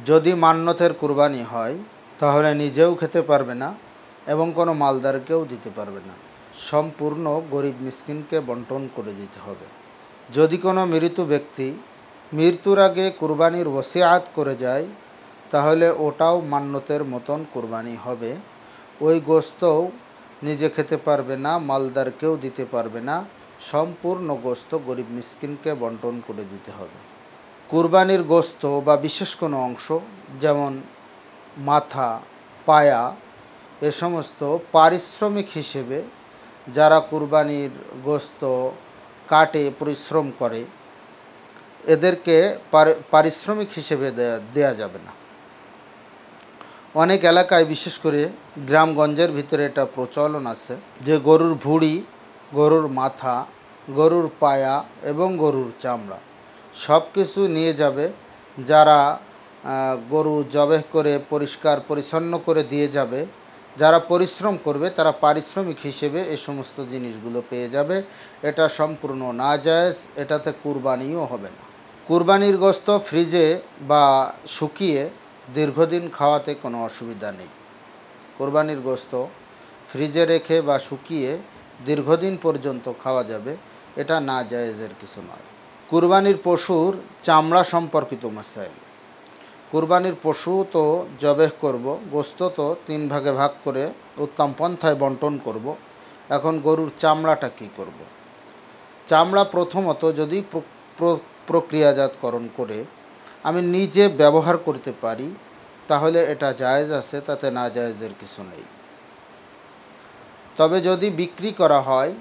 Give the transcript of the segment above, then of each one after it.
যদি মান্যতের কুরবানি হয় তাহলে নিজেও খেতে পারবে না এবং কোনো মালদারকেও দিতে পারবে না, সম্পূর্ণ গরিব মিসকিনকে বন্টন করে দিতে হবে। যদি কোনো মৃত ব্যক্তি মৃত্যুর আগে কুরবানির ওসিয়াত করে যায় তাহলে ওটাও মান্যতের মতন কুরবানি হবে। ওই গোস্তও নিজে খেতে পারবে না, মালদারকেও দিতে পারবে না, সম্পূর্ণ গোস্ত গরিব মিসকিনকে বন্টন করে দিতে হবে। কুরবানির গোস্ত বা বিশেষ কোনো অংশ যেমন মাথা, পায়া, এ সমস্ত পারিশ্রমিক হিসেবে যারা কুরবানির গোস্ত কাটে, পরিশ্রম করে, এদেরকে পারিশ্রমিক হিসেবে দেয়া যাবে না। অনেক এলাকায় বিশেষ করে গ্রামগঞ্জের ভিতরে এটা প্রচলন আছে যে গরুর ভুঁড়ি, গরুর মাথা, গরুর পায়া এবং গরুর চামড়া সব কিছু নিয়ে যাবে। যারা গরু জবেহ করে পরিষ্কার পরিচ্ছন্ন করে দিয়ে যাবে, যারা পরিশ্রম করবে তারা পারিশ্রমিক হিসেবে এই সমস্ত জিনিসগুলো পেয়ে যাবে। এটা সম্পূর্ণ নাজায়েজ, এটাতে কুরবানিও হবে না। কুরবানির গোস্ত ফ্রিজে বা শুকিয়ে দীর্ঘদিন খাওয়াতে কোনো অসুবিধা নেই। কুরবানির গোস্ত ফ্রিজে রেখে বা শুকিয়ে দীর্ঘদিন পর্যন্ত খাওয়া যাবে, এটা নাজায়েজের কিছু নয়। কুরবানির পশুর চামড়া সম্পর্কিত মাসাইল। কুরবানির পশু তো জবেহ করব, গোস্ত তো 3 ভাগে ভাগ করে উত্তম পন্থায় বন্টন করব। এখন গরুর চামড়াটা কী করব? চামড়া প্রথমত যদি প্রক্রিয়াজাতকরণ করে আমি নিজে ব্যবহার করতে পারি তাহলে এটা জায়েজ আছে, তাতে না জায়েজের কিছু নেই। তবে যদি বিক্রি করা হয়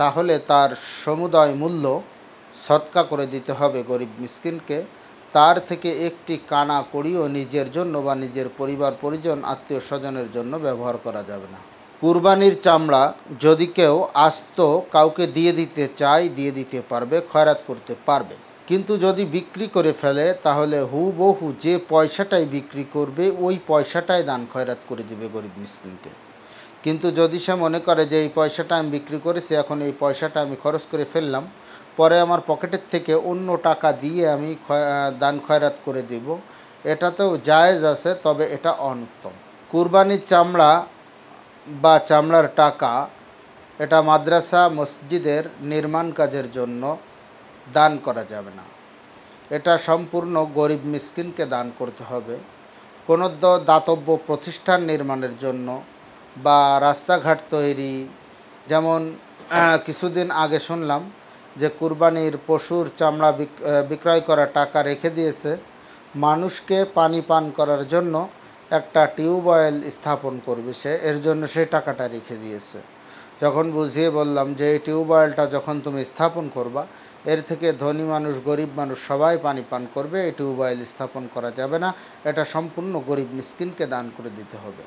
তাহলে তার সমুদায় মূল্য সদকা করে দিতে হবে গরিব মিসকিনকে। তার থেকে একটি কানা কড়িও নিজের জন্য বা নিজের পরিবার পরিজন, আত্মীয় স্বজনের জন্য ব্যবহার করা যাবে না। কুরবানির চামড়া যদি কেউ আস্ত কাউকে দিয়ে দিতে চায়, দিয়ে দিতে পারবে, খয়রাত করতে পারবে। কিন্তু যদি বিক্রি করে ফেলে তাহলে হুবহু যে পয়সাটাই বিক্রি করবে ওই পয়সাটাই দান খয়রাত করে দিবে গরিব মিসকিনকে। কিন্তু যদি সে মনে করে যে এই পয়সাটা আমি বিক্রি করেছি, এখন এই পয়সাটা আমি খরচ করে ফেললাম, পরে আমার পকেটের থেকে অন্য টাকা দিয়ে আমি দান খয়রাত করে দিব, এটাতেও জায়েজ আছে, তবে এটা অনুত্তম। কুরবানির চামড়া বা চামড়ার টাকা এটা মাদ্রাসা মসজিদের নির্মাণ কাজের জন্য দান করা যাবে না। এটা সম্পূর্ণ গরিব মিসকিনকে দান করতে হবে। কোনো দাতব্য প্রতিষ্ঠান নির্মাণের জন্য বা রাস্তাঘাট তৈরি, যেমন কিছুদিন আগে শুনলাম যে কুরবানির পশুর চামড়া বিক্রয় করা টাকা রেখে দিয়েছে মানুষকে পানি পান করার জন্য একটা টিউবওয়েল স্থাপন করবে সে, এর জন্য সে টাকাটা রেখে দিয়েছে। যখন বুঝিয়ে বললাম যে এই টিউবওয়েলটা যখন তুমি স্থাপন করবা এর থেকে ধনী মানুষ, গরিব মানুষ সবাই পানি পান করবে, এই টিউবওয়েল স্থাপন করা যাবে না, এটা সম্পূর্ণ গরিব মিসকিনকে দান করে দিতে হবে।